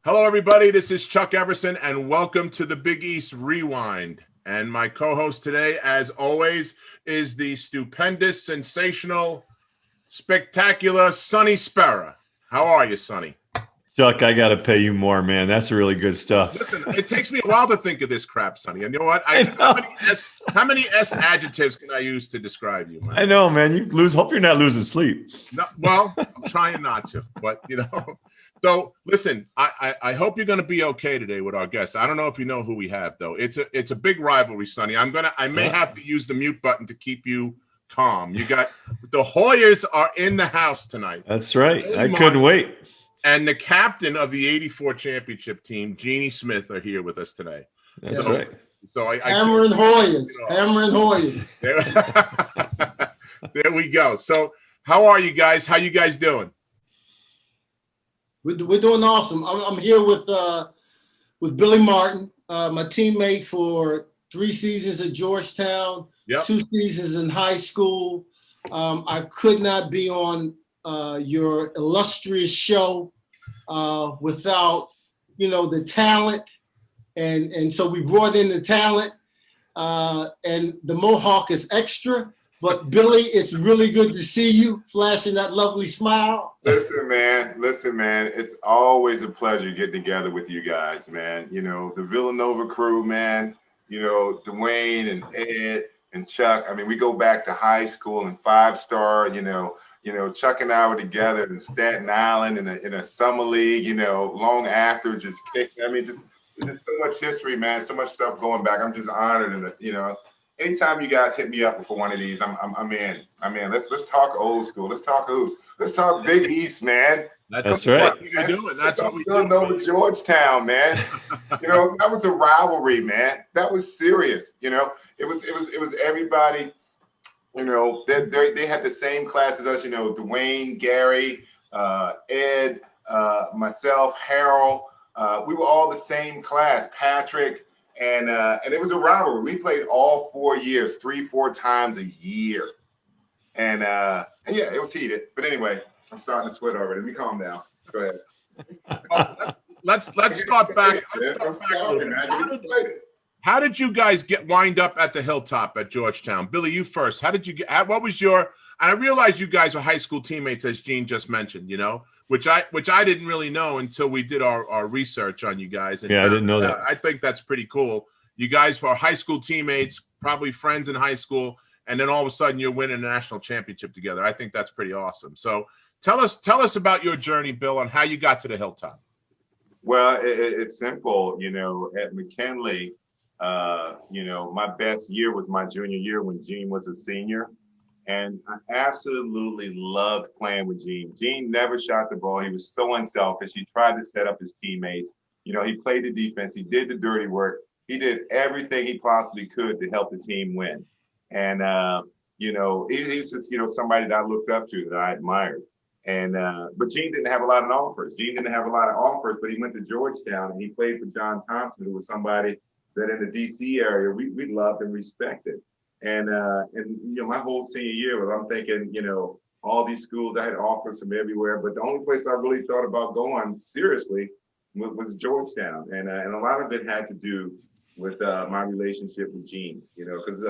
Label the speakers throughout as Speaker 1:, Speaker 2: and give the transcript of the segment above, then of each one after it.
Speaker 1: Hello, everybody. This is Chuck Everson, and welcome to the Big East Rewind. And my co-host today, as always, is the stupendous, sensational, spectacular Sonny Spera. How are you, Sonny?
Speaker 2: Chuck, I got to pay you more, man. That's really good stuff.
Speaker 1: Listen, it takes me a while to think of this crap, Sonny. And you know what?
Speaker 2: I know.
Speaker 1: How many S adjectives can I use to describe you, man?
Speaker 2: I know, man. You lose. Hope you're not losing sleep.
Speaker 1: No, well, I'm trying not to, but So listen, I hope you're going to be okay today with our guests. I don't know if you know who we have though. It's a big rivalry, Sonny. I may have to use the mute button to keep you calm. You got the Hoyas are in the house tonight.
Speaker 2: That's right. I couldn't wait.
Speaker 1: And the captain of the '84 championship team, Jeannie Smith, are here with us today.
Speaker 2: That's right.
Speaker 1: So
Speaker 3: Hammer and Hoyas. Hammer and Hoyas.
Speaker 1: There we go. So how are you guys? How you guys doing?
Speaker 3: We're doing awesome. I'm here with Billy Martin, my teammate for 3 seasons at Georgetown, 2 seasons in high school. I could not be on your illustrious show without, the talent. And so we brought in the talent, and the Mohawk is extra. But Billy, it's really good to see you flashing that lovely smile.
Speaker 4: Listen, man. It's always a pleasure getting together with you guys, man. The Villanova crew, man. Dwayne and Ed and Chuck. I mean, we go back to high school and 5-star. Chuck and I were together in Staten Island in a summer league. Long after just kicking. I mean, there's just so much history, man. So much stuff going back. I'm just honored, and anytime you guys hit me up for one of these, I'm in. Let's talk old school. Let's talk hoops. Let's talk Big East, man.
Speaker 2: That's right.
Speaker 1: What you're doing. That's what we
Speaker 4: do. Over Georgetown, man. That was a rivalry, man. That was serious. It was everybody. They had the same class as us. Dwayne, Gary, Ed, myself, Harold. We were all the same class. Patrick. And it was a rivalry. We played all 4 years, 3-4 times a year. And yeah, it was heated. But anyway, I'm starting to sweat already. Let me calm down. Go ahead.
Speaker 1: Let's start back. How did you guys wind up at the Hilltop at Georgetown? Billy, you first. How did you get? What was your? And I realized you guys were high school teammates, as Gene just mentioned. Which I didn't really know until we did our research on you guys. And
Speaker 2: I didn't know that.
Speaker 1: I think that's pretty cool. You guys were high school teammates, probably friends in high school, and then all of a sudden you're winning a national championship together. I think that's pretty awesome. So tell us about your journey, Bill, on how you got to the Hilltop.
Speaker 4: Well, it's simple. At McKinley, my best year was my junior year when Gene was a senior. And I absolutely loved playing with Gene. Gene never shot the ball. He was so unselfish. He tried to set up his teammates. He played the defense. He did the dirty work. He did everything he possibly could to help the team win. And, he's just, somebody that I looked up to, that I admired. And but Gene didn't have a lot of offers. But he went to Georgetown and he played for John Thompson, who was somebody that in the D.C. area we loved and respected. And my whole senior year was, I'm thinking, all these schools, I had offers from everywhere, but the only place I really thought about going seriously was Georgetown. And a lot of it had to do with my relationship with Gene, because,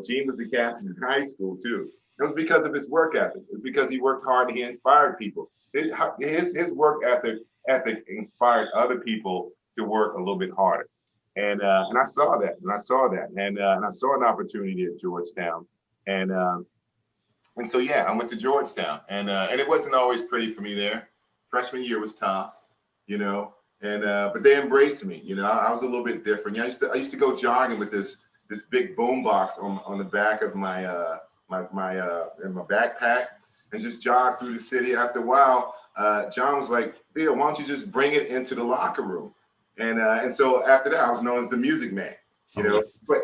Speaker 4: Gene was the captain in high school too. It was because of his work ethic. It's because he worked hard and he inspired people. His work ethic inspired other people to work a little bit harder. And I saw that, and I saw an opportunity at Georgetown, and so yeah, I went to Georgetown, and it wasn't always pretty for me there. Freshman year was tough, but they embraced me. I was a little bit different. I used to go jogging with this big boom box on the back of my in my backpack, and just jog through the city. After a while, John was like, "Bill, why don't you just bring it into the locker room?" And so after that, I was known as the music man, But it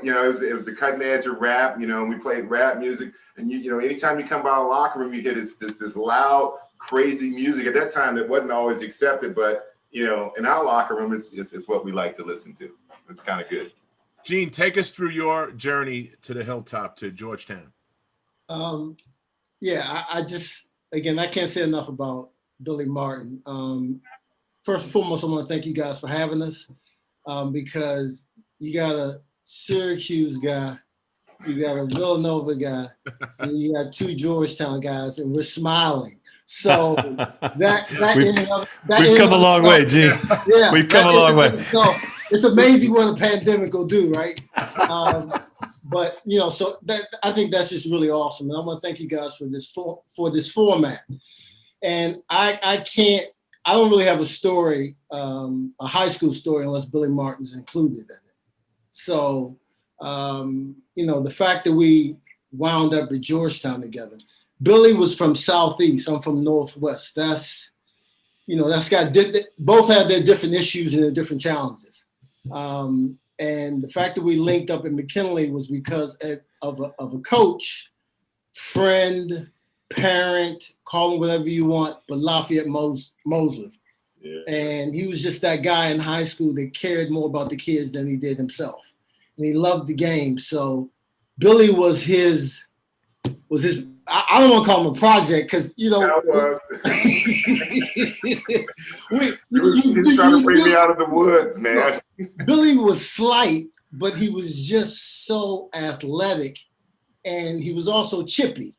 Speaker 4: was the cutting edge of rap, and we played rap music. And anytime you come by the locker room, you hear this loud, crazy music. At that time, it wasn't always accepted, but in our locker room, it's what we like to listen to. It's kind of good.
Speaker 1: Gene, take us through your journey to the Hilltop, to Georgetown.
Speaker 3: I just, again, I can't say enough about Billy Martin. first and foremost, I want to thank you guys for having us, because you got a Syracuse guy, you got a Villanova guy, and you got two Georgetown guys, and we're smiling. So
Speaker 2: we've come a long way, G.
Speaker 3: Yeah,
Speaker 2: we've come a long way.
Speaker 3: So it's amazing what a pandemic will do, right? But so that I think that's just really awesome, and I want to thank you guys for this format. And I don't really have a story, a high school story, unless Billy Martin's included in it. So the fact that we wound up at Georgetown together. Billy was from Southeast. I'm from Northwest. That's got both had their different issues and their different challenges. And the fact that we linked up in McKinley was because of a coach, friend, parent, call him whatever you want, but Lafayette Mosley. Yeah. And he was just that guy in high school that cared more about the kids than he did himself. And he loved the game. So Billy was his I don't want to call him a project because
Speaker 4: He's trying to bring me out of the woods, man.
Speaker 3: Billy was slight, but he was just so athletic, and he was also chippy.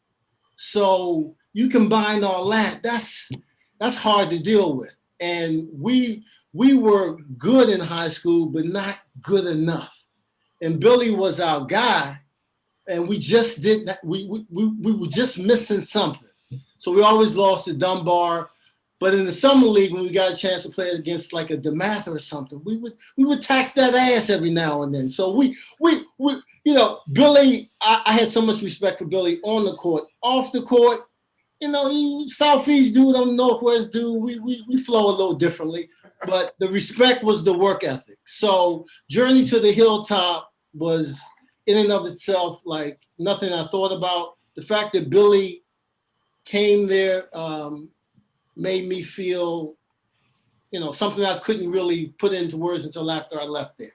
Speaker 3: So you combine all that, that's hard to deal with. And we were good in high school, but not good enough. And Billy was our guy. And we just did that. We were just missing something. So we always lost to Dunbar. But in the summer league, when we got a chance to play against like a DeMatha or something, we would tax that ass every now and then. So we Billy, I had so much respect for Billy on the court. Off the court, he Southeast dude, I'm Northwest dude. We flow a little differently. But the respect was the work ethic. So Journey to the Hilltop was in and of itself, like nothing I thought about. The fact that Billy came there made me feel, something I couldn't really put into words until after I left there.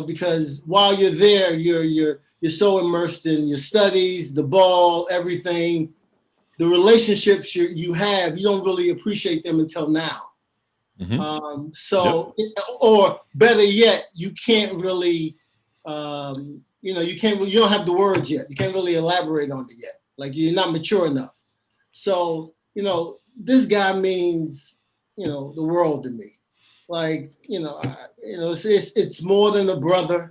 Speaker 3: Because while you're there, you're so immersed in your studies, the ball, everything, the relationships you have, you don't really appreciate them until now. Mm-hmm. Or better yet, you can't really. You don't have the words yet. You can't really elaborate on it yet. Like you're not mature enough. So, this guy means, the world to me. Like, it's more than a brother.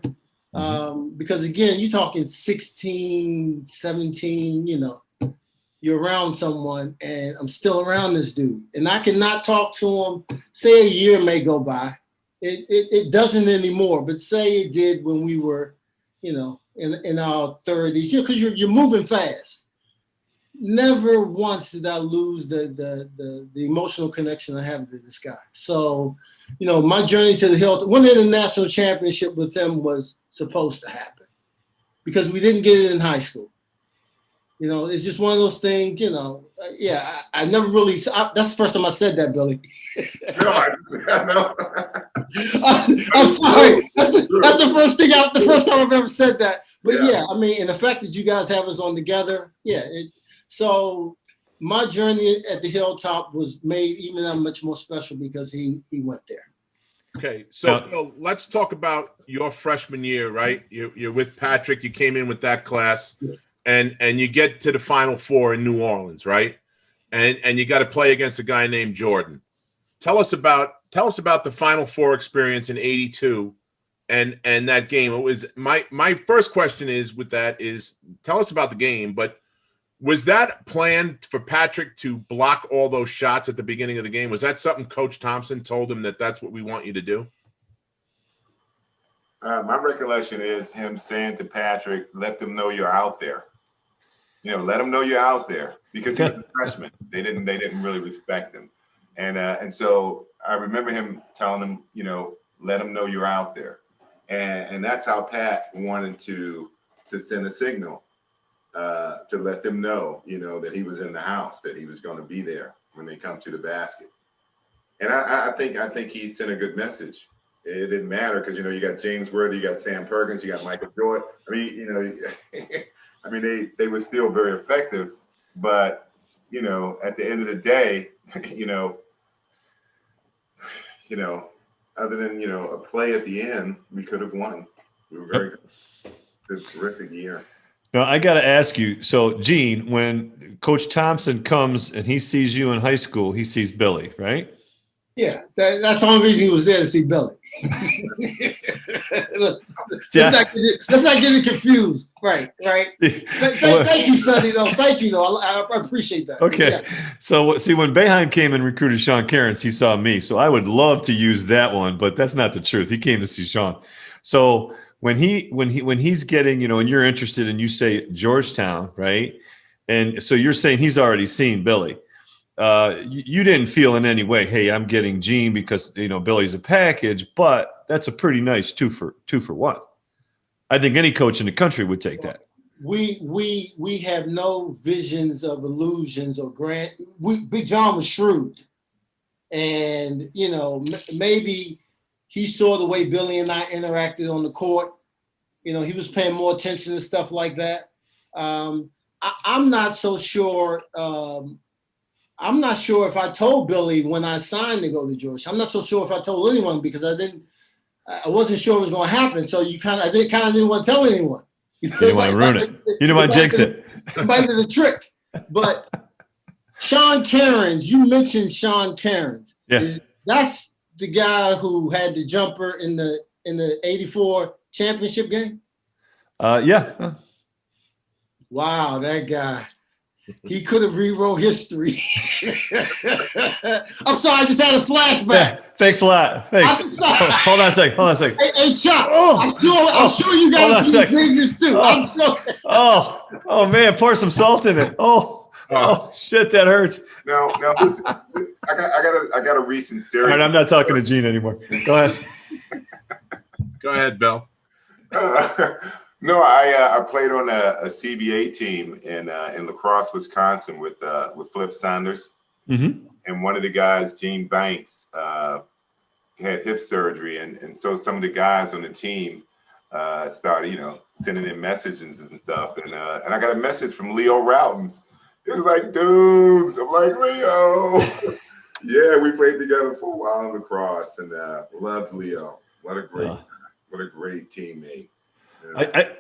Speaker 3: Because again, you're talking 16, 17, you're around someone, and I'm still around this dude. And I cannot talk to him. Say a year may go by. It doesn't anymore, but say it did when we were, in our 30s, because you're moving fast. Never once did I lose the emotional connection I have with this guy. So, my journey to the hill, winning the national championship with him was supposed to happen because we didn't get it in high school. It's just one of those things, I never really, that's the first time I said that, Billy.
Speaker 4: No, I know.
Speaker 3: I'm sorry. That's the first time I've ever said that. But yeah, I mean, and the fact that you guys have us on together, so my journey at the Hilltop was made even that much more special because he went there.
Speaker 1: Okay, so let's talk about your freshman year, right? You're with Patrick. You came in with that class. Yeah. And you get to the Final Four in New Orleans, right? And you got to play against a guy named Jordan. Tell us about the Final Four experience in '82 and that game. It was my first question is tell us about the game, but was that planned for Patrick to block all those shots at the beginning of the game? Was that something Coach Thompson told him that's what we want you to do?
Speaker 4: My recollection is him saying to Patrick, let them know you're out there. Let them know you're out there because he was a freshman. They didn't really respect him. And so I remember him telling them, let them know you're out there. And that's how Pat wanted to send a signal to let them know, that he was in the house, that he was going to be there when they come to the basket. And I think he sent a good message. It didn't matter because, you got James Worthy, you got Sam Perkins, you got Michael Jordan. I mean, they were still very effective, but, at the end of the day, you know, other than, you know, a play at the end, we could have won. We were very good. It's a terrific year.
Speaker 2: Now, I got to ask you. So, Gene, when Coach Thompson comes and he sees you in high school, he sees Billy, right?
Speaker 3: Yeah, that's the only reason he was there, to see Billy. Let's not get it confused. Right. Thank you, Sonny, though. Thank you, though. I appreciate that.
Speaker 2: Okay.
Speaker 3: Yeah.
Speaker 2: So, see, when Boeheim came and recruited Sean Cairns, he saw me. So I would love to use that one, but that's not the truth. He came to see Sean. So when he's getting, you know, and you're interested and you say Georgetown, right? And so you're saying he's already seen Billy. You didn't feel in any way, hey, I'm getting Gene because, you know, Billy's a package, but that's a pretty nice two for one. I think any coach in the country would take that.
Speaker 3: We have no visions of illusions or grant. Big John was shrewd, and you know, maybe he saw the way Billy and I interacted on the court. You know, he was paying more attention to stuff like that. I'm not so sure. I'm not sure if I told Billy when I signed to go to Georgia. I'm not so sure if I told anyone because I wasn't sure it was going to happen. So I didn't want to tell anyone.
Speaker 2: You didn't want to ruin it. You didn't want to jinx it.
Speaker 3: Bite of the trick. But Sean Cairns, you mentioned Sean Cairns.
Speaker 2: Yeah.
Speaker 3: That's the guy who had the jumper in the '84 championship game?
Speaker 2: Yeah.
Speaker 3: Wow, that guy. He could have rewrote history. I'm sorry, I just had a flashback.
Speaker 2: Yeah, thanks a lot. Thanks. Hold on a second.
Speaker 3: Hey, Chuck. I'm sure you got a few fingers too.
Speaker 2: Oh man, pour some salt in it. Oh shit, that hurts.
Speaker 4: Now, listen, I got a recent series.
Speaker 2: All right, I'm not talking to Gene anymore. Go ahead.
Speaker 1: Go ahead, Bill.
Speaker 4: No, I played on a CBA team in La Crosse, Wisconsin with Flip Saunders.
Speaker 2: Mm-hmm.
Speaker 4: And one of the guys, Gene Banks, had hip surgery. And so some of the guys on the team started, you know, sending in messages and stuff. And I got a message from Leo Routens. It was like, dudes. I'm like, Leo. Yeah, we played together for a while in La Crosse and loved Leo. What a great teammate.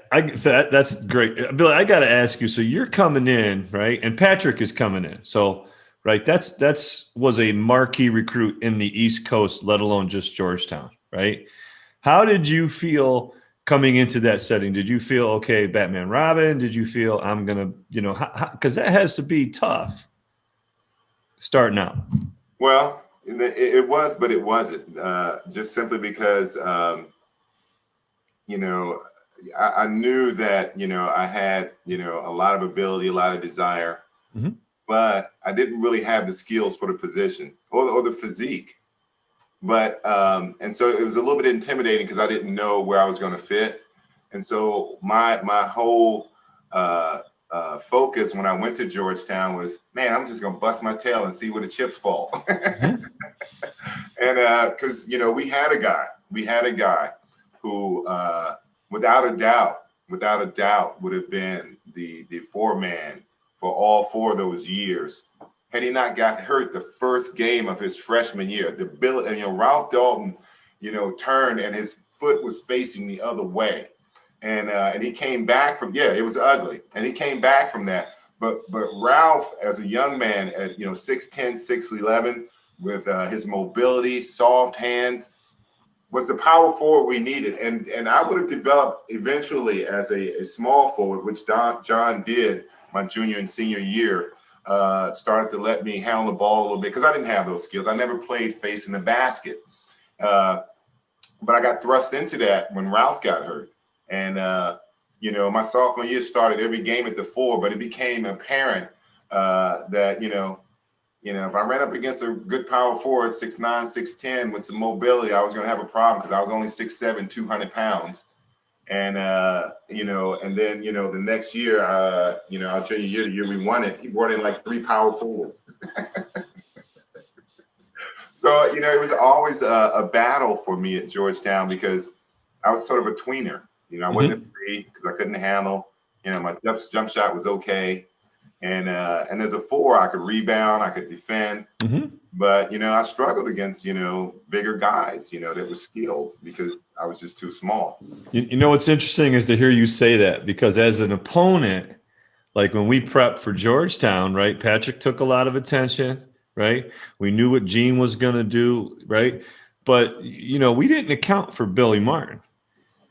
Speaker 2: That's great, Billy. I got to ask you. So you're coming in, right? And Patrick is coming in. So, right, that's was a marquee recruit in the East Coast, let alone just Georgetown, right? How did you feel coming into that setting? Did you feel okay, Batman Robin? Did you feel I'm gonna, you know, because that has to be tough starting out.
Speaker 4: Well, it was, but it wasn't. Just simply because, you know. I knew that, you know, I had, you know, a lot of ability, a lot of desire,
Speaker 2: mm-hmm.
Speaker 4: but I didn't really have the skills for the position or the physique. But and so it was a little bit intimidating because I didn't know where I was going to fit. And so my whole focus when I went to Georgetown was, man, I'm just going to bust my tail and see where the chips fall.
Speaker 2: Mm-hmm.
Speaker 4: And because, you know, we had a guy who without a doubt would have been the foreman for all 4 of those years had he not got hurt the first game of his freshman year. And, you know, Ralph Dalton, you know, turned and his foot was facing the other way. And he came back from, it was ugly. And he came back from that. But Ralph, as a young man at, you know, 6'10", 6'11", with his mobility, soft hands, was the power forward we needed. And I would have developed eventually as a small forward, which John did my junior and senior year, started to let me handle the ball a little bit because I didn't have those skills. I never played facing the basket. But I got thrust into that when Ralph got hurt. And, you know, my sophomore year started every game at the 4, but it became apparent that, you know, if I ran up against a good power forward, 6'9", 6'10", with some mobility, I was going to have a problem because I was only 6'7", 200 pounds. And, you know, and then, you know, the next year, you know, our junior year, the year we won it, he brought in like 3 power forwards. So, you know, it was always a battle for me at Georgetown because I was sort of a tweener. You know, I wasn't a 3 because I couldn't handle. You know, my jump shot was okay. And as a 4, I could rebound, I could defend.
Speaker 2: Mm-hmm.
Speaker 4: But, I struggled against, bigger guys, that were skilled because I was just too small.
Speaker 2: You know what's interesting is to hear you say that, because as an opponent, like when we prepped for Georgetown, right? Patrick took a lot of attention, right? We knew what Gene was going to do, right? But, we didn't account for Billy Martin.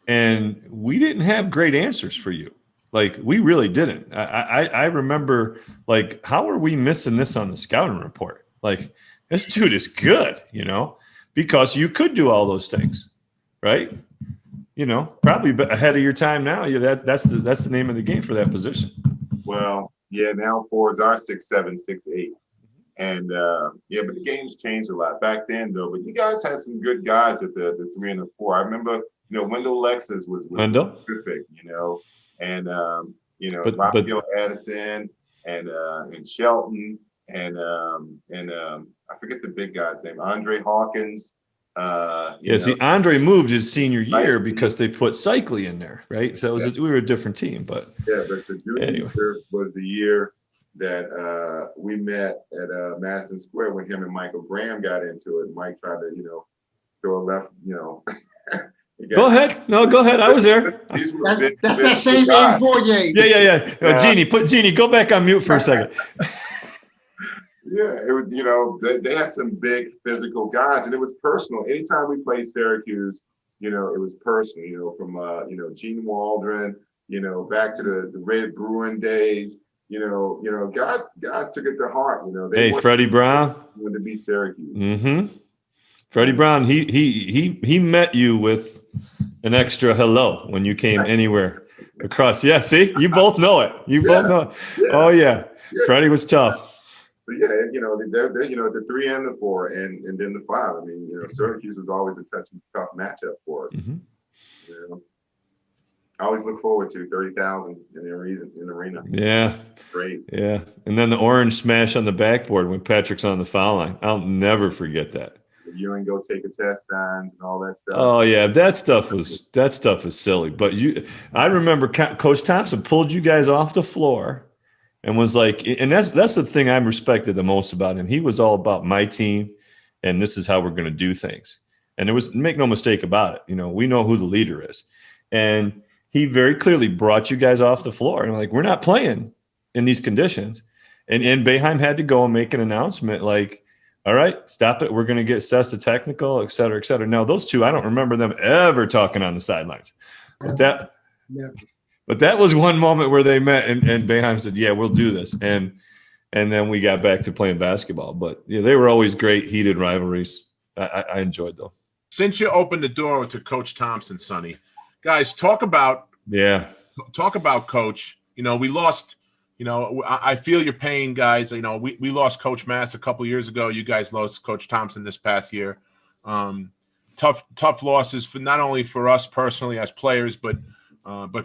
Speaker 2: And we didn't have great answers for you. Like, we really didn't. I remember, like, how are we missing this on the scouting report? Like, this dude is good, because you could do all those things, right? Probably ahead of your time now. That's the name of the game for that position.
Speaker 4: Well, yeah, now fours are 6'7", 6'8". And but the game's changed a lot back then, though. But you guys had some good guys at the 3 and the 4. I remember, Wendell Lexus was terrific, and Raphael Addison and Shelton and I forget the big guy's name, Andre Hawkins.
Speaker 2: See, Andre moved his senior year because they put Cycli in there, right? So we were a different team, but
Speaker 4: but the junior year was the year that we met at Madison Square when him and Michael Graham got into it. Mike tried to, throw a left,
Speaker 2: Go ahead. No, go ahead. I was there.
Speaker 3: That's that same game for game.
Speaker 2: Yeah. Jeannie, go back on mute for a second.
Speaker 4: Yeah, it was, they had some big physical guys, and it was personal. Anytime we played Syracuse, it was personal, from, Gene Waldron, back to the Red Bruin days, guys took it to heart,
Speaker 2: Hey, Freddie Brown.
Speaker 4: Wanted to be Syracuse.
Speaker 2: Mm-hmm. Freddie Brown, he met you with an extra hello when you came anywhere across. Yeah, see, you both know it. Both know it. Yeah. Oh yeah. Freddie was tough.
Speaker 4: But yeah, they're the 3 and the 4 and then the 5. I mean, Syracuse was always a tough matchup for us. Mm-hmm. I always look forward to 30,000 in the arena.
Speaker 2: Yeah.
Speaker 4: Great.
Speaker 2: Yeah. And then the orange smash on the backboard when Patrick's on the foul line. I'll never forget that.
Speaker 4: You and go take a test signs and all that stuff.
Speaker 2: Oh yeah, that stuff was silly. But I remember Coach Thompson pulled you guys off the floor and was like, and that's the thing I respected the most about him. He was all about my team, and this is how we're going to do things. And make no mistake about it. We know who the leader is, and he very clearly brought you guys off the floor. And like, we're not playing in these conditions. And Boeheim had to go and make an announcement like, all right, stop it. We're going to get assessed to technical, et cetera, et cetera. Now, those two, I don't remember them ever talking on the sidelines. But that was one moment where they met, and Boeheim said, yeah, we'll do this. And then we got back to playing basketball. But they were always great, heated rivalries. I enjoyed them.
Speaker 1: Since you opened the door to Coach Thompson, Sonny, guys, talk about Coach. We lost. I feel your pain, guys. We lost Coach Mass a couple of years ago. You guys lost Coach Thompson this past year. Tough losses for not only for us personally as players, but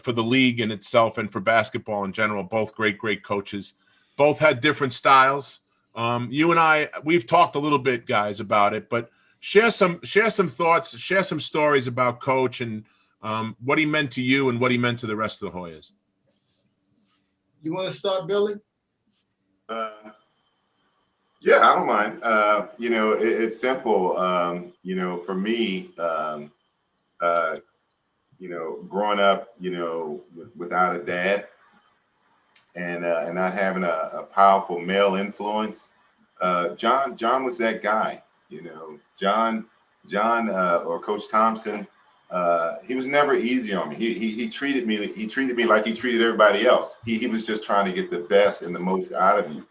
Speaker 1: for the league in itself and for basketball in general. Both great coaches. Both had different styles. You and I, we've talked a little bit, guys, about it, but share some thoughts, share some stories about Coach and what he meant to you and what he meant to the rest of the Hoyas.
Speaker 3: You want to start, Billy?
Speaker 4: Yeah, I don't mind. It's simple. For me, growing up, without a dad and not having a powerful male influence, John was that guy. John or Coach Thompson. He was never easy on me. He treated me like he treated everybody else. He was just trying to get the best and the most out of you.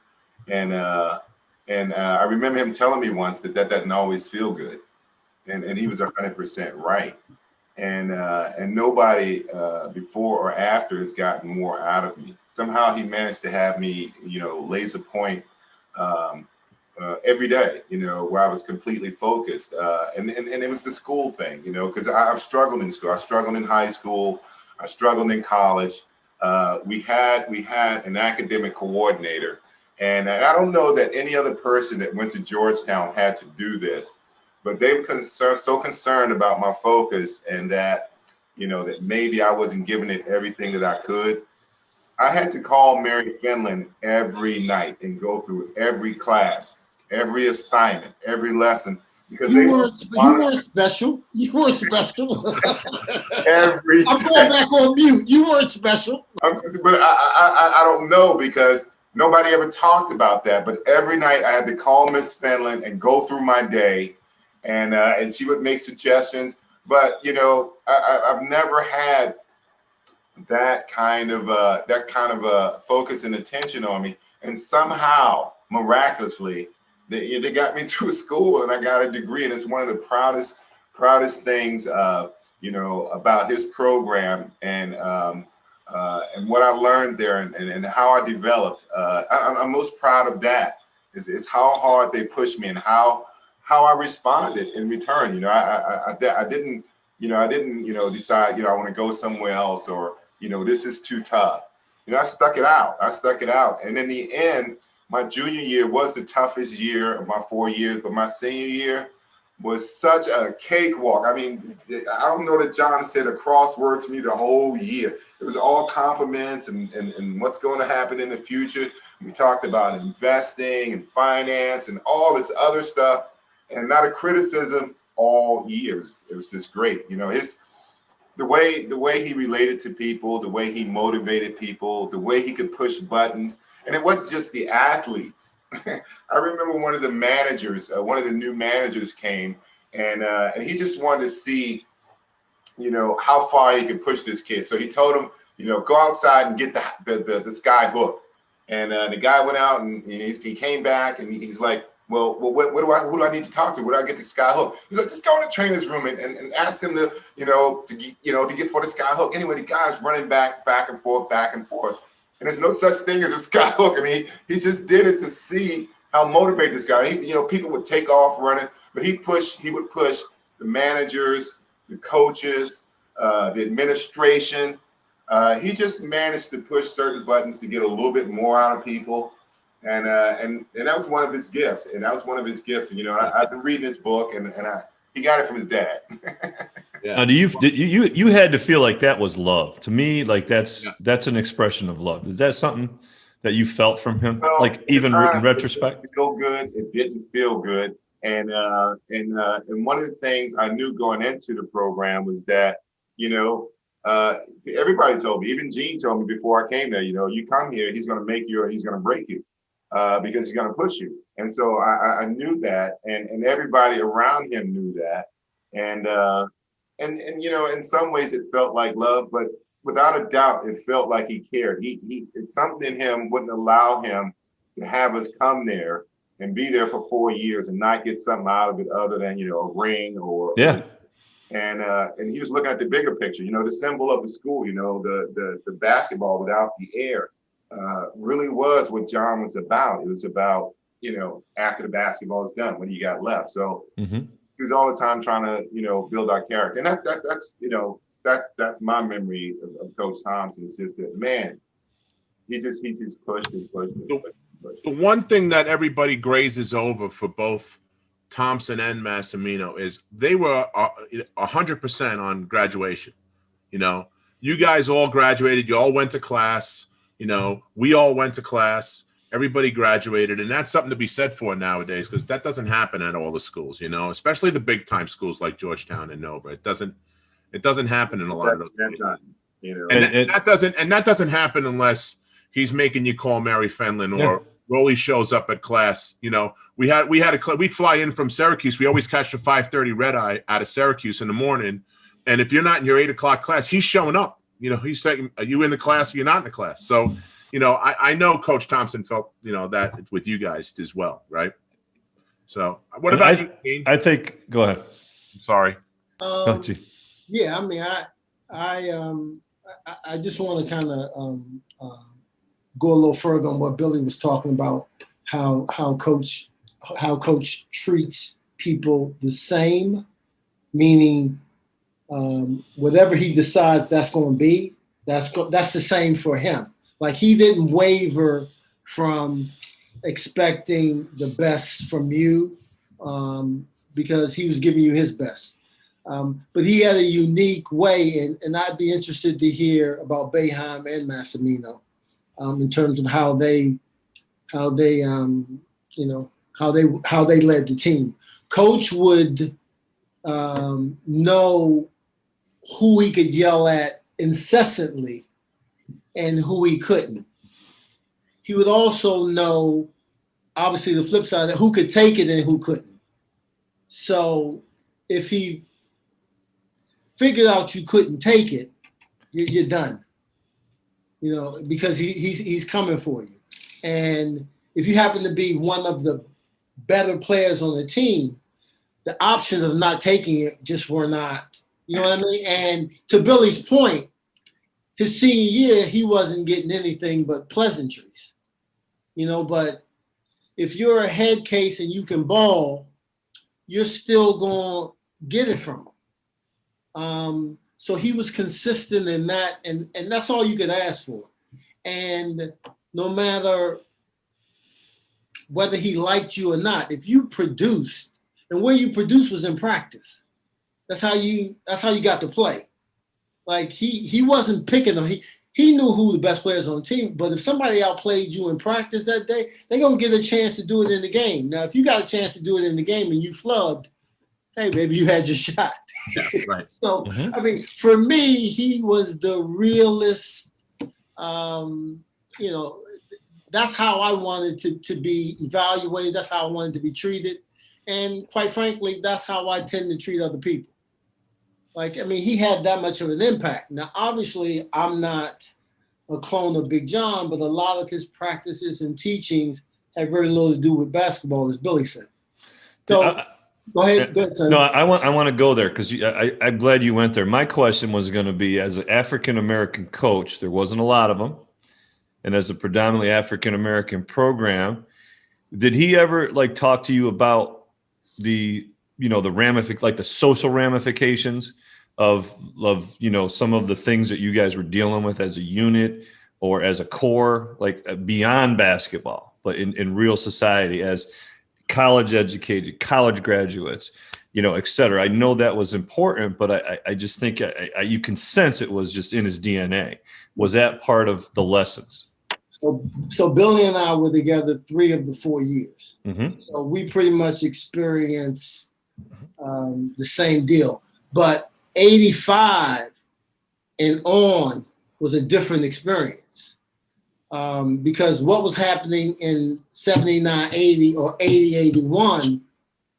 Speaker 4: And I remember him telling me once that doesn't always feel good. And he was 100% right. And nobody before or after has gotten more out of me. Somehow he managed to have me, laser point every day, where I was completely focused. And it was the school thing, because I've struggled in school. I struggled in high school. I struggled in college. We had an academic coordinator. And I don't know that any other person that went to Georgetown had to do this, but they were so concerned about my focus and that, that maybe I wasn't giving it everything that I could. I had to call Mary Finland every night and go through every class every assignment, every lesson, because
Speaker 3: you weren't special. You weren't special.
Speaker 4: every
Speaker 3: I'm going back on mute. You weren't special.
Speaker 4: But I don't know, because nobody ever talked about that. But every night I had to call Miss Finland and go through my day, and she would make suggestions. But you know, I've never had that kind of focus and attention on me, and somehow miraculously they got me through school and I got a degree, and it's one of the proudest things you know, about his program, and what I learned there, and how I developed. I'm most proud of that is how hard they pushed me and how I responded in return. You know, I didn't decide, I want to go somewhere else, or this is too tough. I stuck it out. And in the end, my junior year was the toughest year of my 4 years, but my senior year was such a cakewalk. I mean, I don't know that John said a crossword to me the whole year. It was all compliments and what's going to happen in the future. We talked about investing and finance and all this other stuff, and not a criticism all years. It was just great. The way he related to people, the way he motivated people, the way he could push buttons. And it wasn't just the athletes. I remember one of the new managers came, and he just wanted to see, how far he could push this kid. So he told him, go outside and get the sky hook. And the guy went out, and he came back, and he's like, well, who do I need to talk to? Where do I get the sky hook? He's like, just go in the trainer's room and ask him to get for the sky hook. Anyway, the guy's running back and forth. And there's no such thing as a sky hook. I mean, he just did it to see how motivated this guy. People would take off running, but he would push the managers, the coaches, the administration. He just managed to push certain buttons to get a little bit more out of people. And that was one of his gifts. And I've been reading this book, and he got it from his dad.
Speaker 2: Yeah. Now, you had to feel like that was love? To me, like that's an expression of love. Is that something that you felt from him? Well, like even in retrospect,
Speaker 4: it didn't feel good. It didn't feel good. And one of the things I knew going into the program was that everybody told me, even Gene told me before I came there, you come here, he's going to make you or he's going to break you. Because he's going to push you. And so I knew that, and everybody around him knew that. And in some ways it felt like love, but without a doubt, it felt like he cared. It's something in him wouldn't allow him to have us come there and be there for 4 years and not get something out of it other than, a ring or.
Speaker 2: Yeah.
Speaker 4: And he was looking at the bigger picture, the symbol of the school, the basketball without the air. Really was what John was about. It was about, after the basketball is done, what do you got left? So he was all the time trying to, build our character. And that's my memory of Coach Thompson. It's just that, man, he just pushed and pushed.
Speaker 1: The one thing that everybody grazes over for both Thompson and Massimino is they were 100% on graduation. You guys all graduated. You all went to class. We all went to class, everybody graduated, and that's something to be said for nowadays, because that doesn't happen at all the schools, especially the big time schools like Georgetown and Nova. It doesn't happen in a lot of those places. And that doesn't happen unless he's making you call Mary Fenlon or Rolly shows up at class. We fly in from Syracuse. We always catch the 5:30 red eye out of Syracuse in the morning. And if you're not in your 8 o'clock class, he's showing up. He's saying, are you in the class or you're not in the class? So, I know Coach Thompson felt, that with you guys as well, right? So what about you, Dean?
Speaker 2: I think, go ahead.
Speaker 1: I'm sorry.
Speaker 3: Yeah, I mean, I just want to kind of go a little further on what Billy was talking about, how coach treats people the same, meaning whatever he decides that's going to be, that's the same for him. Like, he didn't waver from expecting the best from you because he was giving you his best. But he had a unique way, and I'd be interested to hear about Boeheim and Massimino in terms of how they how they led the team. Coach would know who he could yell at incessantly and who he couldn't. He would also know, obviously, the flip side, that who could take it and who couldn't. So if he figured out you couldn't take it, you're done. You know, because he's coming for you. And if you happen to be one of the better players on the team, the option of not taking it just were not, you know what I mean? And to Billy's point, his senior year, he wasn't getting anything but pleasantries, you know, but if you're a head case and you can ball, you're still going to get it from him. So he was consistent in that, and that's all you could ask for. And no matter whether he liked you or not, if you produced, and where you produced was in practice, that's how you got to play. Like he wasn't picking them. He knew who the best players on the team, but if somebody outplayed you in practice that day, they're going to get a chance to do it in the game. Now, if you got a chance to do it in the game and you flubbed, hey, baby, you had your shot.
Speaker 1: Yeah, right.
Speaker 3: So, I mean, for me, he was the realest. You know, that's how I wanted to be evaluated. That's how I wanted to be treated. And quite frankly, that's how I tend to treat other people. Like, I mean, he had that much of an impact. Now, obviously, I'm not a clone of Big John, but a lot of his practices and teachings have very little to do with basketball, as Billy said. So, go ahead, Sonny.
Speaker 2: No, I want to go there because I'm glad you went there. My question was going to be, as an African-American coach, there wasn't a lot of them, and as a predominantly African-American program, did he ever like talk to you about the the social ramifications of some of the things that you guys were dealing with as a unit or as a core, like beyond basketball, but in real society as college educated, college graduates, et cetera? I know that was important, but I just think you can sense it was just in his DNA. Was that part of the lessons?
Speaker 3: So Billy and I were together 3 of the 4 years.
Speaker 2: Mm-hmm.
Speaker 3: So we pretty much experienced the same deal. But 85 and on was a different experience because what was happening in 79, 80 or 80, 81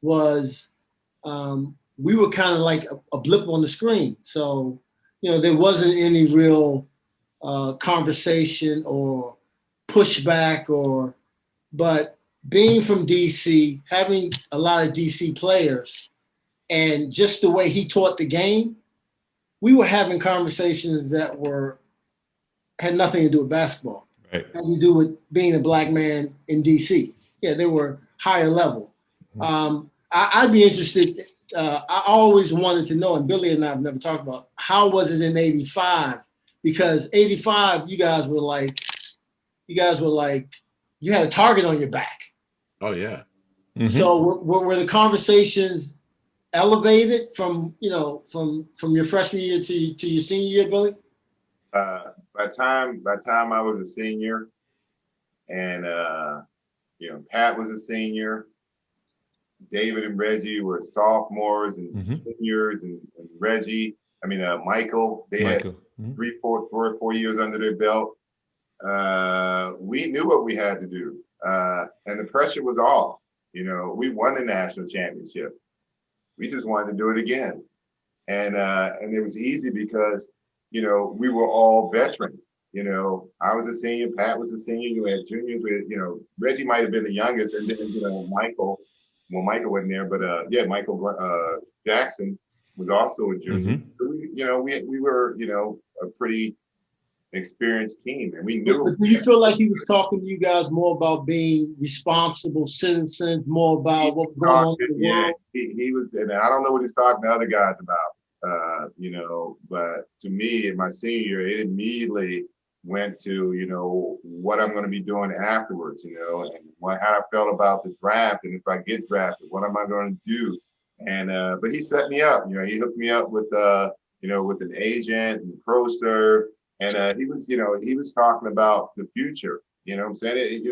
Speaker 3: was we were kind of like a blip on the screen. So, there wasn't any real conversation or pushback but being from DC, having a lot of DC players, and just the way he taught the game, we were having conversations that had nothing to do with basketball.
Speaker 2: Right.
Speaker 3: Had to do with being a black man in DC. Yeah, they were higher level. I'd be interested. I always wanted to know, and Billy and I have never talked about, how was it in 85? Because 85, you guys were like, you had a target on your back.
Speaker 1: Oh, yeah.
Speaker 2: Mm-hmm.
Speaker 3: So were the conversations elevated from your freshman year to your senior year, Billy?
Speaker 4: By the time I was a senior, and Pat was a senior, David and Reggie were sophomores and juniors, and Michael. They had 3, 4 or 4 years under their belt. We knew what we had to do, and the pressure was off. We won the national championship. We just wanted to do it again, and it was easy because we were all veterans. I was a senior, Pat was a senior. You had juniors. Reggie might have been the youngest, and then Michael. Well, Michael wasn't there, but Michael Jackson was also a junior. Mm-hmm. We were a pretty experienced team, and we knew.
Speaker 3: But do you feel like he was talking to you guys more about being responsible citizens, more about what was going on in the world?
Speaker 4: He was, and I don't know what he's talking to other guys about, but to me, in my senior year, it immediately went to, what I'm going to be doing afterwards, and how I felt about the draft, and if I get drafted, what am I going to do? And but he set me up. He hooked me up with with an agent and pro serve. And he was talking about the future. You know what I'm saying?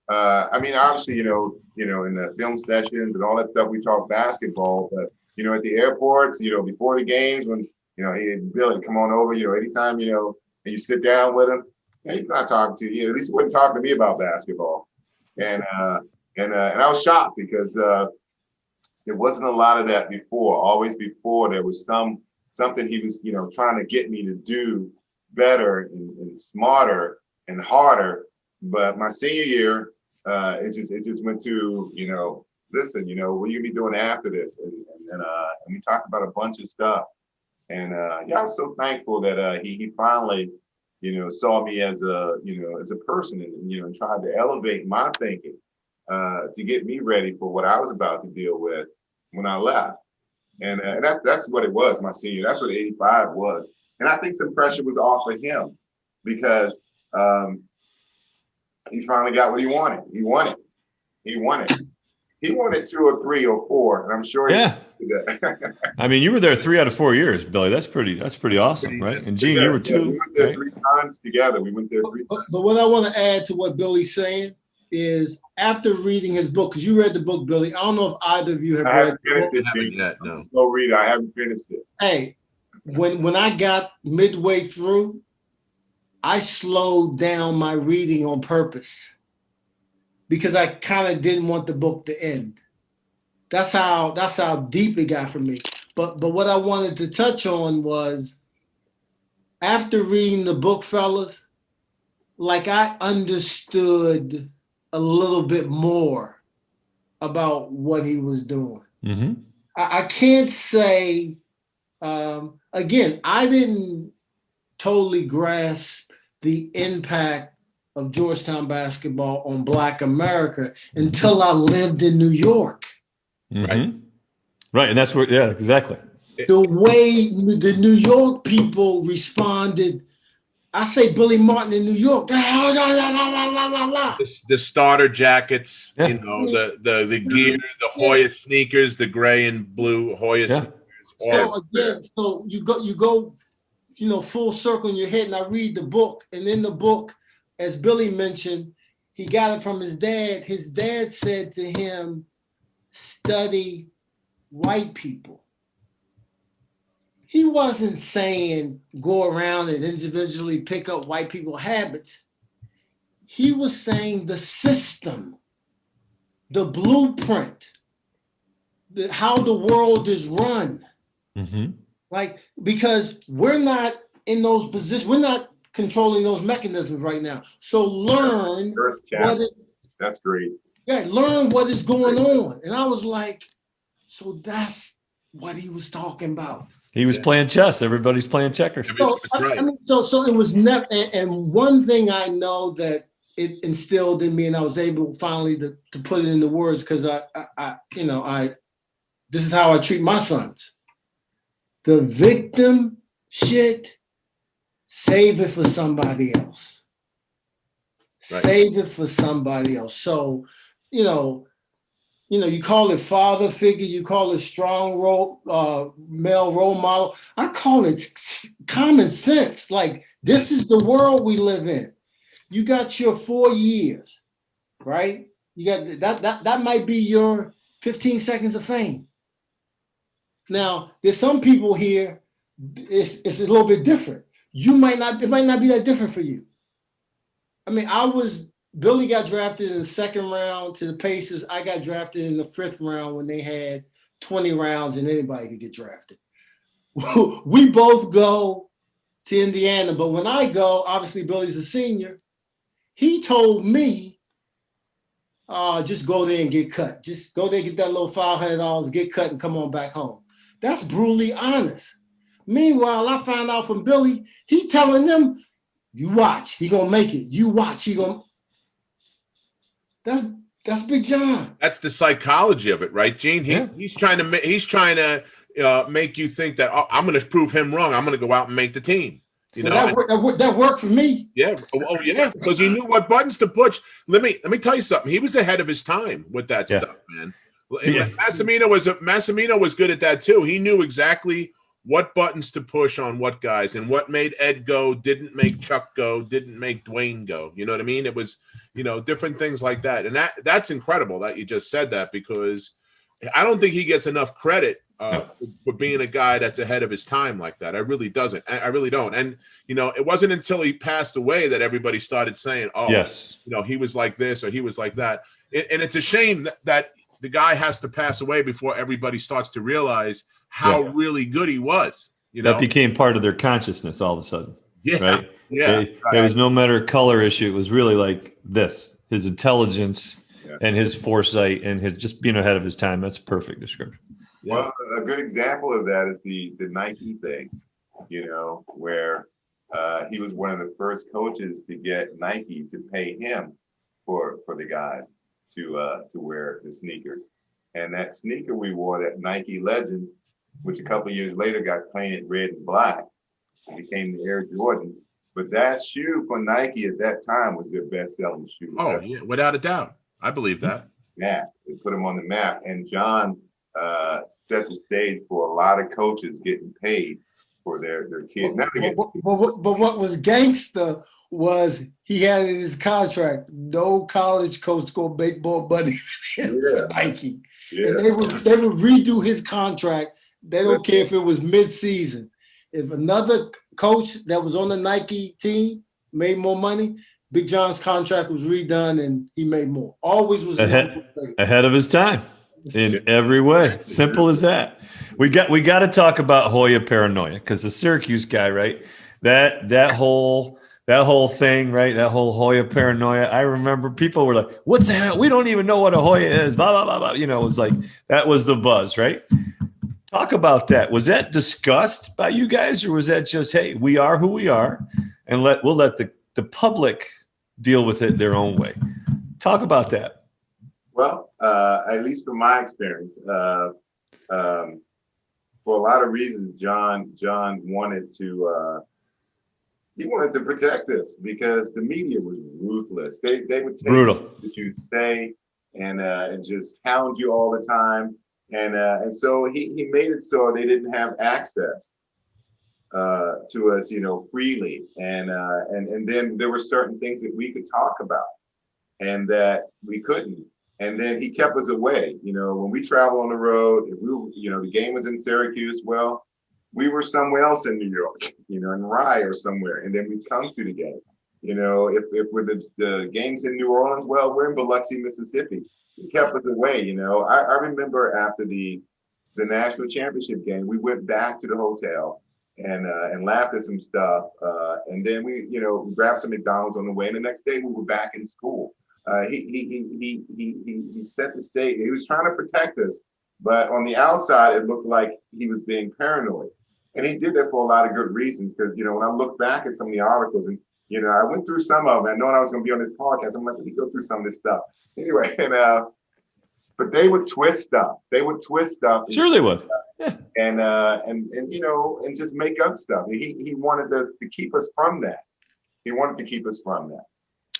Speaker 4: I mean, obviously, in the film sessions and all that stuff, we talk basketball. But at the airports, before the games, when hey, Billy, come on over. Anytime and you sit down with him, he's not talking to you. At least he wouldn't talk to me about basketball. And I was shocked because there wasn't a lot of that before. Always before there was something he was trying to get me to do better and smarter and harder. But my senior year, it just went to listen, what are you gonna be doing after this? And we talked about a bunch of stuff. And I was so thankful that he finally saw me as a person and tried to elevate my thinking to get me ready for what I was about to deal with when I left. And that's what it was, my senior. That's what 85 was. And I think some pressure was off of him because he finally got what he wanted. He wanted 2 or 3 or 4, and I'm sure.
Speaker 2: Yeah. I mean, you were there 3 out of 4 years, Billy. That's pretty awesome, right? And Gene, you were 2.
Speaker 4: We went there 3 times together. We went there 3 times.
Speaker 3: But what I want to add to what Billy's saying is, after reading his book, because you read the book, Billy. I don't know if either of you have read
Speaker 4: the book.
Speaker 1: Yet, no.
Speaker 4: Slow reader. I haven't finished it.
Speaker 3: Hey, when I got midway through, I slowed down my reading on purpose because I kind of didn't want the book to end. That's how deep it got for me. But what I wanted to touch on was, after reading the book, fellas, like, I understood a little bit more about what he was doing.
Speaker 2: Mm-hmm.
Speaker 3: I can't say, again, I didn't totally grasp the impact of Georgetown basketball on Black America until I lived in New York.
Speaker 2: Mm-hmm. Right. And that's where, yeah, exactly.
Speaker 3: The way the New York people responded, I say Billy Martin in New York.
Speaker 1: The starter jackets,
Speaker 2: Yeah.
Speaker 1: the gear, the Hoya sneakers, the gray and blue Hoya sneakers.
Speaker 3: So again, so you go, full circle in your head, and I read the book, and in the book, as Billy mentioned, he got it from his dad. His dad said to him, study white people. He wasn't saying go around and individually pick up white people's habits. He was saying the system, the blueprint, how the world is run.
Speaker 2: Mm-hmm.
Speaker 3: Like, because we're not in those positions, we're not controlling those mechanisms right now. So learn.
Speaker 4: First chapter. That's great.
Speaker 3: Yeah, learn what is going on. And I was like, so that's what he was talking about.
Speaker 2: He was playing chess. Everybody's playing checkers.
Speaker 3: So, so it was never. And one thing I know that it instilled in me, and I was able finally to put it into words, because I this is how I treat my sons. The victim shit, save it for somebody else. Right. Save it for somebody else. So, you call it father figure, you call it strong male role model. I call it common sense. Like, this is the world we live in. You got your 4 years, right? You got that might be your 15 seconds of fame. Now, there's some people here, it's a little bit different. It might not be that different for you. I mean, Billy got drafted in the 2nd round to the Pacers. I got drafted in the 5th round when they had 20 rounds and anybody could get drafted. We both go to Indiana, but when I go, obviously Billy's a senior. He told me, just go there and get cut. Just go there, get that little $500, get cut, and come on back home. That's brutally honest. Meanwhile, I found out from Billy, he telling them, you watch, he gonna make it. You watch, he gonna. That's Big John. That's
Speaker 1: the psychology of it, right, Gene? He's trying to make you think that, oh, I'm going to prove him wrong. I'm going to go out and make the team.
Speaker 3: That worked for me.
Speaker 1: Yeah. Oh yeah, because he knew what buttons to push. Let me tell you something. He was ahead of his time with that stuff, man. Yeah. Massimino was good at that too. He knew exactly what buttons to push on what guys, and what made Ed go didn't make Chuck go, didn't make Dwayne go. You know what I mean? It was different things like that. And that's incredible that you just said that, because I don't think he gets enough credit for being a guy that's ahead of his time like that. I really don't. And, it wasn't until he passed away that everybody started saying, oh,
Speaker 2: yes,
Speaker 1: he was like this or he was like that. And it's a shame that the guy has to pass away before everybody starts to realize how really good he was.
Speaker 2: That became part of their consciousness all of a sudden.
Speaker 1: Yeah.
Speaker 2: Right.
Speaker 1: Yeah.
Speaker 2: It was no matter color issue. It was really like this, his intelligence and his foresight and his just being ahead of his time. That's a perfect description.
Speaker 4: Yeah. Well, a good example of that is the Nike thing, where he was one of the first coaches to get Nike to pay him for the guys to wear the sneakers. And that sneaker we wore, that Nike Legend, which a couple of years later got painted red and black, and became the Air Jordan. But that shoe for Nike at that time was their best-selling shoe.
Speaker 1: Oh, yeah, without a doubt. I believe that.
Speaker 4: Yeah, they put him on the map. And John set the stage for a lot of coaches getting paid for their kids.
Speaker 3: But what was gangster was he had in his contract, no college coach going to make more money for Nike. Yeah. And they would redo his contract. They don't care if it was mid-season. If another coach that was on the Nike team made more money, Big John's contract was redone and he made more. Always was
Speaker 2: ahead of his time in every way. Simple as that. We got to talk about Hoya Paranoia, because the Syracuse guy, right? That whole thing, right? That whole Hoya Paranoia. I remember people were like, "What's that? We don't even know what a Hoya is." Blah blah blah blah. It was like that was the buzz, right? Talk about that. Was that discussed by you guys, or was that just, hey, we are who we are, and we'll let the public deal with it their own way? Talk about that.
Speaker 4: Well, at least from my experience, for a lot of reasons, John wanted to protect us, because the media was ruthless. They would take
Speaker 2: brutal
Speaker 4: that you'd say and just hound you all the time. And so he made it so they didn't have access to us, freely. And then there were certain things that we could talk about and that we couldn't. And then he kept us away. When we travel on the road, if the game was in Syracuse, well, we were somewhere else in New York, in Rye or somewhere, and then we'd come to the game. If we're the games in New Orleans, well, we're in Biloxi, Mississippi. He kept us away. I remember after the national championship game, we went back to the hotel and laughed at some stuff. And then we grabbed some McDonald's on the way. And the next day we were back in school. He set the stage. He was trying to protect us, but on the outside, it looked like he was being paranoid. And he did that for a lot of good reasons. Because, when I look back at some of the articles, and, I went through some of them. I knowing I was going to be on this podcast, I'm like, let me go through some of this stuff. Anyway, but they would twist stuff.
Speaker 2: Sure they would. Yeah.
Speaker 4: And just make up stuff. He wanted to keep us from that.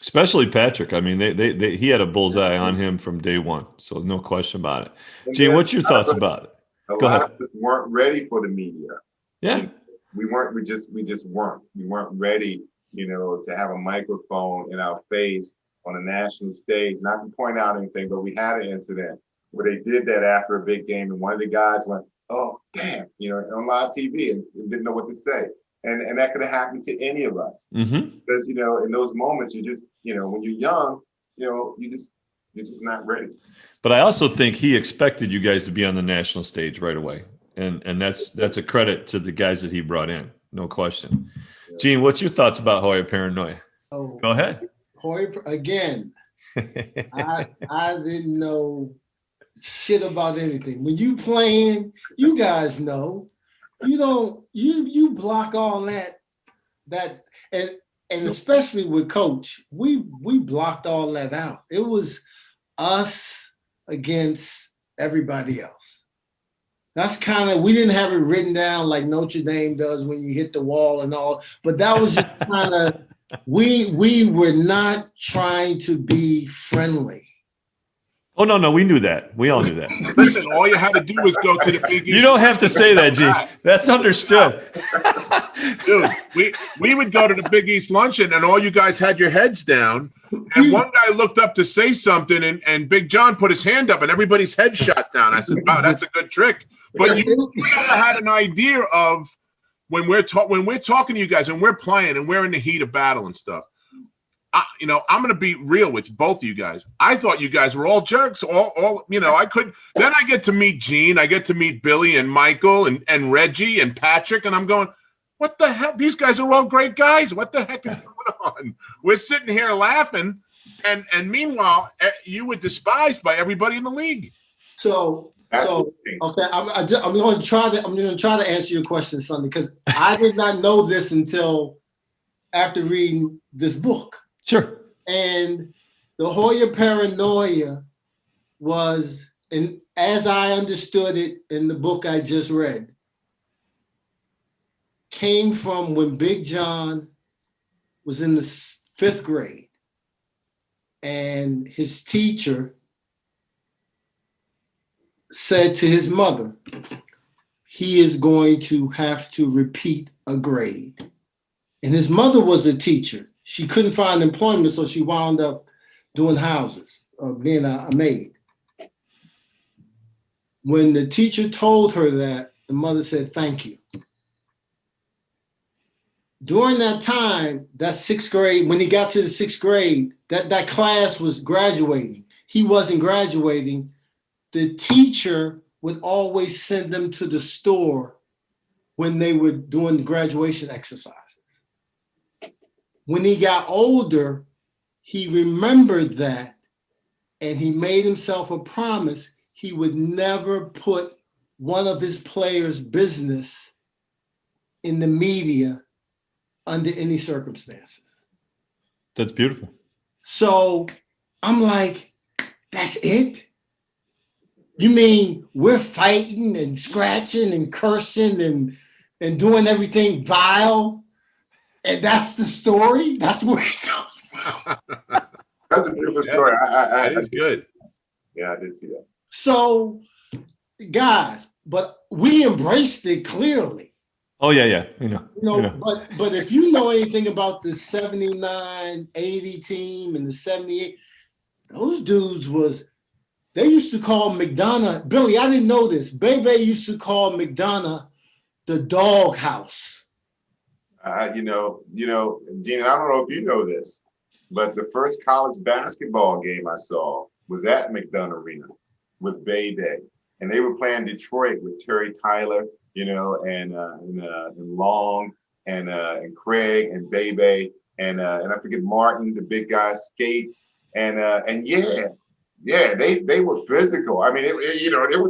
Speaker 2: Especially Patrick. I mean, he had a bullseye on him from day one, so no question about it. And Gene, what's your thoughts about it?
Speaker 4: A lot of us weren't ready for the media.
Speaker 2: Yeah,
Speaker 4: we weren't. We just weren't. We weren't ready, to have a microphone in our face on a national stage. Not to point out anything, but we had an incident where they did that after a big game, and one of the guys went, "Oh, damn," on live TV, and didn't know what to say. And that could have happened to any of us.
Speaker 2: Mm-hmm.
Speaker 4: Because, in those moments, you just, when you're young, you're just not ready.
Speaker 2: But I also think he expected you guys to be on the national stage right away. And that's a credit to the guys that he brought in. No question. Yeah. Gene, what's your thoughts about Hoya Paranoia?
Speaker 3: Oh,
Speaker 2: go ahead.
Speaker 3: Hoya, again, I didn't know shit about anything. When you playing, you guys know. You block all that and especially with coach, we blocked all that out. It was us against everybody else. That's kind of, we didn't have it written down like Notre Dame does when you hit the wall and all, but that was just kind of, we were not trying to be friendly.
Speaker 2: Oh, no, we knew that. We all knew that.
Speaker 1: Listen, all you had to do was go to the Big East.
Speaker 2: You don't have to say that, G. That's understood.
Speaker 1: Dude, we would go to the Big East luncheon, and all you guys had your heads down. And one guy looked up to say something, and Big John put his hand up, and everybody's head shut down. I said, "Wow, that's a good trick." But you never had an idea of when we're talking to you guys and we're playing and we're in the heat of battle and stuff. I'm going to be real with both of you guys. I thought you guys were all jerks. I could. Then I get to meet Gene. I get to meet Billy and Michael and Reggie and Patrick, and I'm going, what the hell? These guys are all great guys. What the heck is going on? We're sitting here laughing, and meanwhile, you were despised by everybody in the league.
Speaker 3: So okay, I'm going to try to answer your question, Sonny, because I did not know this until after reading this book.
Speaker 2: Sure.
Speaker 3: And the Hoya Paranoia was, and as I understood it in the book I just read, came from when Big John was in the 5th grade, and his teacher said to his mother, he is going to have to repeat a grade. And his mother was a teacher. She couldn't find employment, so she wound up doing houses, being a maid. When the teacher told her that, the mother said, thank you. During that time, that 6th grade, when he got to the 6th grade, that class was graduating. He wasn't graduating. The teacher would always send them to the store when they were doing the graduation exercises. When he got older, he remembered that, and he made himself a promise he would never put one of his players' business in the media under any circumstances.
Speaker 2: That's beautiful.
Speaker 3: So I'm like, that's it? You mean we're fighting and scratching and cursing and doing everything vile? And that's the story? That's where it comes from.
Speaker 4: That's a beautiful story.
Speaker 1: That is good.
Speaker 4: Yeah, I did see that.
Speaker 3: So, guys, but we embraced it clearly.
Speaker 2: Oh, yeah. Yeah.
Speaker 3: But if you know anything about the 79, 80 team and the 78, those dudes they used to call McDonough, Billy, I didn't know this. Bebe used to call McDonough the dog house.
Speaker 4: Gene, I don't know if you know this, but the first college basketball game I saw was at McDonough Arena with Bay Day, and they were playing Detroit with Terry Tyler, and Long and Craig and Bebe and I forget Martin, the big guy, Skates, and they were physical. I mean,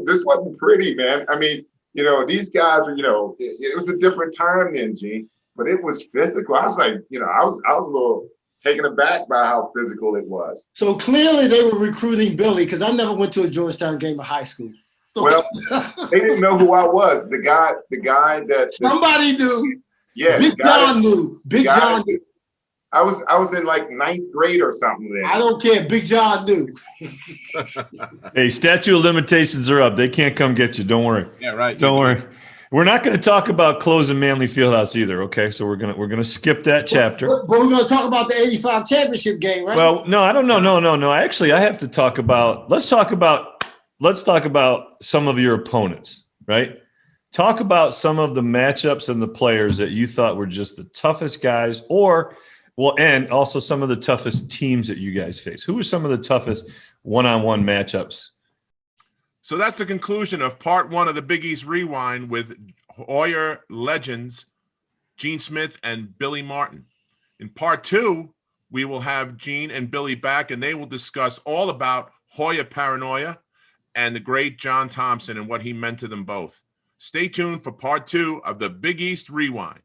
Speaker 4: this wasn't pretty, man. I mean, these guys were, it was a different time then, Gene. But it was physical. I was like, I was a little taken aback by how physical it was.
Speaker 3: So clearly they were recruiting Billy, because I never went to a Georgetown game of high school.
Speaker 4: Well, they didn't know who I was. The guy that
Speaker 3: somebody knew.
Speaker 4: Yeah,
Speaker 3: Big John knew. Big John knew.
Speaker 4: I was in like 9th grade or something then.
Speaker 3: I don't care. Big John knew.
Speaker 2: Hey, statute of limitations are up. They can't come get you. Don't worry.
Speaker 1: Yeah, right.
Speaker 2: Don't worry. We're not going to talk about closing Manly Fieldhouse either, okay? So we're gonna skip that chapter.
Speaker 3: But we're going to talk about the '85 championship game, right?
Speaker 2: Well, no, I don't know. No. Actually, I have to talk about. Let's talk about some of your opponents, right? Talk about some of the matchups and the players that you thought were just the toughest guys, and also some of the toughest teams that you guys face. Who were some of the toughest one-on-one matchups?
Speaker 1: So that's the conclusion of part 1 of the Big East Rewind with Hoya legends Gene Smith and Billy Martin. In part 2, we will have Gene and Billy back, and they will discuss all about Hoya Paranoia and the great John Thompson and what he meant to them both. Stay tuned for part 2 of the Big East Rewind.